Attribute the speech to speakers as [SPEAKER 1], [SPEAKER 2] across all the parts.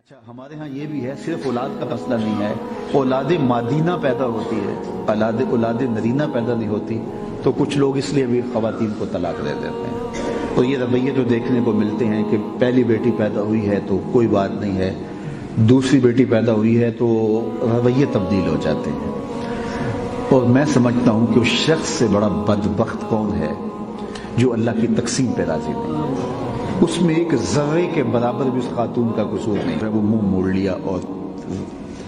[SPEAKER 1] اچھا، ہمارے ہاں یہ بھی ہے، صرف اولاد کا مسئلہ نہیں ہے، اولاد مادینہ پیدا ہوتی ہے، اولاد نرینہ پیدا نہیں ہوتی، تو کچھ لوگ اس لیے بھی خواتین کو طلاق دے دیتے ہیں۔ اور یہ رویے جو دیکھنے کو ملتے ہیں کہ پہلی بیٹی پیدا ہوئی ہے تو کوئی بات نہیں ہے، دوسری بیٹی پیدا ہوئی ہے تو رویے تبدیل ہو جاتے ہیں۔ اور میں سمجھتا ہوں کہ اس شخص سے بڑا بدبخت کون ہے جو اللہ کی تقسیم پہ راضی نہیں۔ اس میں ایک ذرے کے برابر بھی اس خاتون کا قصور نہیں ہے، وہ منہ موڑ لیا اور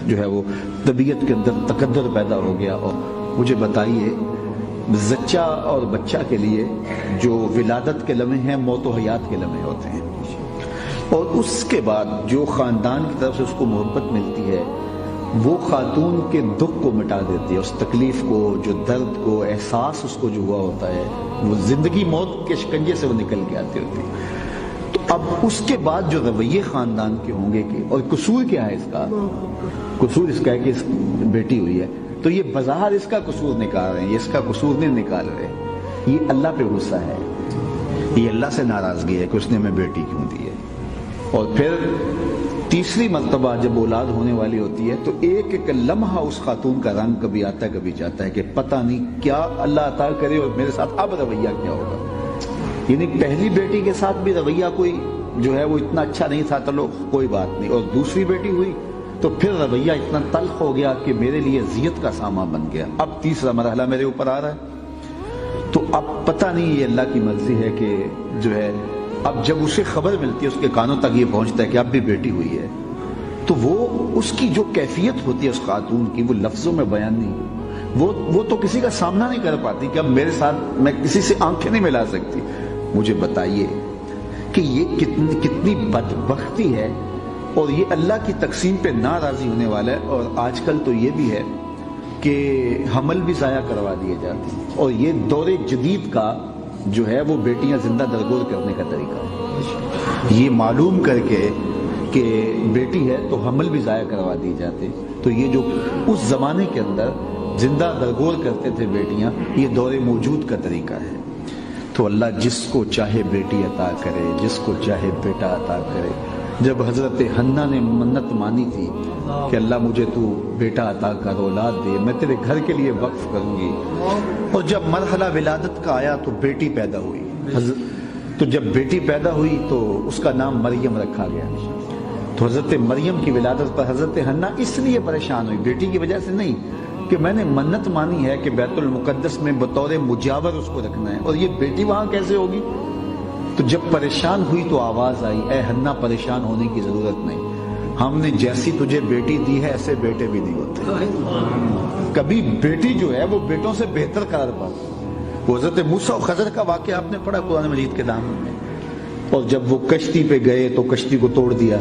[SPEAKER 1] جو ہے وہ طبیعت کے اندر تکدر پیدا ہو گیا۔ اور مجھے بتائیے، زچہ اور بچہ کے لیے جو ولادت کے لمحے ہیں موت و حیات کے لمحے ہوتے ہیں، اور اس کے بعد جو خاندان کی طرف سے اس کو محبت ملتی ہے وہ خاتون کے دکھ کو مٹا دیتی ہے، اس تکلیف کو، جو درد کو، احساس اس کو جو ہوا ہوتا ہے، وہ زندگی موت کے شکنجے سے وہ نکل کے آتی ہوتی ہے۔ تو اب اس کے بعد جو رویے خاندان کے ہوں گے کہ اور قصور کیا ہے اس کا؟ قصور اس کا ہے کہ اس بیٹی ہوئی ہے تو یہ بظاہر اس کا قصور نکال رہے ہیں، یہ اس کا قصور نہیں نکال رہے، یہ اللہ پہ غصہ ہے، یہ اللہ سے ناراضگی ہے کہ اس نے ہمیں بیٹی کیوں دی ہے۔ اور پھر تیسری مرتبہ جب اولاد ہونے والی ہوتی ہے تو ایک ایک لمحہ اس خاتون کا رنگ کبھی آتا ہے کبھی جاتا ہے کہ پتہ نہیں کیا اللہ عطا کرے اور میرے ساتھ اب رویہ کیا ہوگا۔ یعنی پہلی بیٹی کے ساتھ بھی رویہ کوئی جو ہے وہ اتنا اچھا نہیں تھا، چلو کوئی بات نہیں، اور دوسری بیٹی ہوئی تو پھر رویہ اتنا تلخ ہو گیا کہ میرے لیے اذیت کا سامان بن گیا، اب تیسرا مرحلہ میرے اوپر آ رہا ہے۔ تو اب پتہ نہیں یہ اللہ کی مرضی ہے کہ جو ہے اب جب اسے خبر ملتی ہے، اس کے کانوں تک یہ پہنچتا ہے کہ اب بھی بیٹی ہوئی ہے، تو وہ اس کی جو کیفیت ہوتی ہے اس خاتون کی وہ لفظوں میں بیان نہیں، وہ تو کسی کا سامنا نہیں کر پاتی کہ اب میرے ساتھ میں کسی سے آنکھیں نہیں ملا سکتی۔ مجھے بتائیے کہ یہ کتنی بدبختی ہے، اور یہ اللہ کی تقسیم پہ ناراضی ہونے والا ہے۔ اور آج کل تو یہ بھی ہے کہ حمل بھی ضائع کروا دیے جاتے ہیں، اور یہ دور جدید کا جو ہے وہ بیٹیاں زندہ درگور کرنے کا طریقہ ہے، یہ معلوم کر کے کہ بیٹی ہے تو حمل بھی ضائع کروا دیے جاتے۔ تو یہ جو اس زمانے کے اندر زندہ درگور کرتے تھے بیٹیاں، یہ دور موجود کا طریقہ ہے۔ تو اللہ جس کو چاہے بیٹی عطا کرے، جس کو چاہے بیٹا عطا کرے۔ جب حضرت حنا نے منت مانی تھی کہ اللہ مجھے تو بیٹا عطا کر، اولاد دے، میں تیرے گھر کے لیے وقف کروں گی، اور جب مرحلہ ولادت کا آیا تو بیٹی پیدا ہوئی، تو جب بیٹی پیدا ہوئی تو اس کا نام مریم رکھا گیا۔ تو حضرت مریم کی ولادت پر حضرت حنا اس لیے پریشان ہوئی، بیٹی کی وجہ سے نہیں، کہ میں نے منت مانی ہے کہ بیت المقدس میں بطور مجاور اس کو رکھنا ہے، اور یہ بیٹی وہاں کیسے ہوگی؟ تو جب پریشان ہوئی تو آواز آئی، اے حنا پریشان ہونے کی ضرورت نہیں، ہم نے جیسی تجھے بیٹی دی ہے ایسے بیٹے بھی نہیں ہوتے، کبھی بیٹی جو ہے وہ بیٹوں سے بہتر قرار پاتی۔ وہ حضرت موسیٰ و خضر کا واقعہ آپ نے پڑھا قرآن مجید کے دامن میں، اور جب وہ کشتی پہ گئے تو کشتی کو توڑ دیا،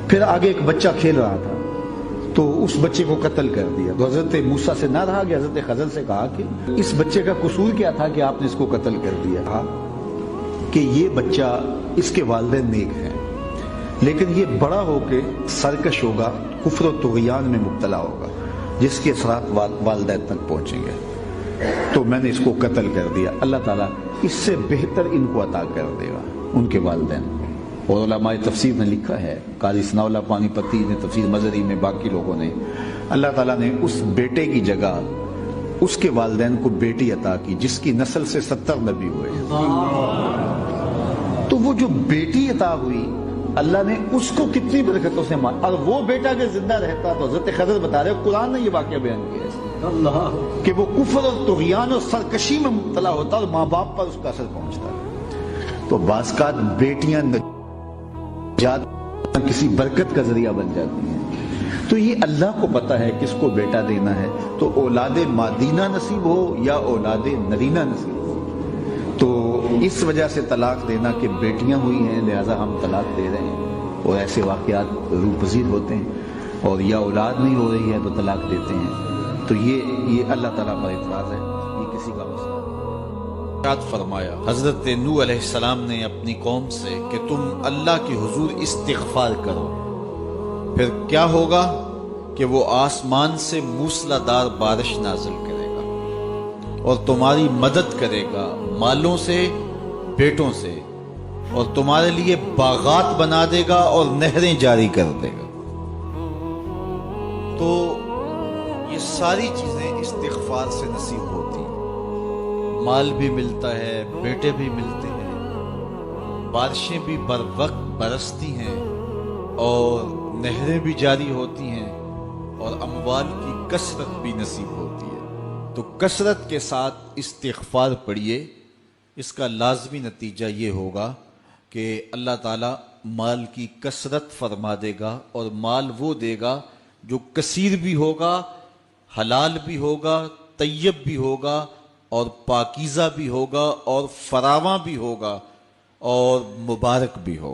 [SPEAKER 1] پھر آگے ایک بچہ کھیل رہا تھا تو اس بچے کو قتل کر دیا۔ تو حضرت موسیٰ سے نہ رہا کہ حضرت خضر سے کہا کہ اس بچے کا قصور کیا تھا کہ آپ نے اس کو قتل کر دیا؟ کہ یہ بچہ، اس کے والدین نیک ہیں، لیکن یہ بڑا ہو کے سرکش ہوگا، کفر و طغیان میں مبتلا ہوگا، جس کے اثرات والدین تک پہنچیں گے، تو میں نے اس کو قتل کر دیا۔ اللہ تعالیٰ اس سے بہتر ان کو عطا کر دے گا، ان کے والدین کو۔ اور علماء تفسیر نے لکھا ہے، قاضی ثناء اللہ پانی پتی نے تفسیر مظہری میں، باقی لوگوں نے، اللہ تعالیٰ نے اس بیٹے کی جگہ اس کے والدین کو بیٹی عطا کی جس کی نسل سے 70 نبی ہوئے۔ تو وہ جو بیٹی عطا ہوئی اللہ نے اس کو کتنی برکتوں سے مان، اور وہ بیٹا اگر زندہ رہتا تو حضرت خضر بتا رہے، قرآن نے یہ واقعہ بیان کیا ہے کہ وہ کفر اور طغیان اور سرکشی میں مبتلا ہوتا اور ماں باپ پر اس کا اثر پہنچتا۔ تو بعض اوقات بیٹیاں کسی برکت کا ذریعہ بن جاتی ہیں۔ تو یہ اللہ کو پتا ہے کس کو بیٹا دینا ہے، تو اولاد مادینہ نصیب ہو یا اولاد نرینہ نصیب ہو۔ تو اس وجہ سے طلاق دینا کہ بیٹیاں ہوئی ہیں لہذا ہم طلاق دے رہے ہیں، اور ایسے واقعات روپذیر ہوتے ہیں، اور یا اولاد نہیں ہو رہی ہے تو طلاق دیتے ہیں۔ تو یہ اللہ تعالیٰ پر اعتراض ہے، یہ کسی کا مسئلہ نہیں۔ فرمایا حضرت نوح علیہ السلام نے اپنی قوم سے کہ تم اللہ کے حضور استغفار کرو، پھر کیا ہوگا کہ وہ آسمان سے موسلا دار بارش نازل کرے گا اور تمہاری مدد کرے گا، مالوں سے، بیٹوں سے، اور تمہارے لیے باغات بنا دے گا اور نہریں جاری کر دے گا۔ تو یہ ساری چیزیں استغفار سے نصیب ہوتی ہیں۔ مال بھی ملتا ہے، بیٹے بھی ملتے ہیں، بارشیں بھی بر وقت برستی ہیں، اور نہریں بھی جاری ہوتی ہیں، اور اموال کی کثرت بھی نصیب ہوتی ہے۔ تو کثرت کے ساتھ استغفار پڑھیے، اس کا لازمی نتیجہ یہ ہوگا کہ اللہ تعالیٰ مال کی کثرت فرما دے گا، اور مال وہ دے گا جو کثیر بھی ہوگا، حلال بھی ہوگا، طیب بھی ہوگا، اور پاکیزہ بھی ہوگا، اور فراواں بھی ہوگا، اور مبارک بھی ہوگا۔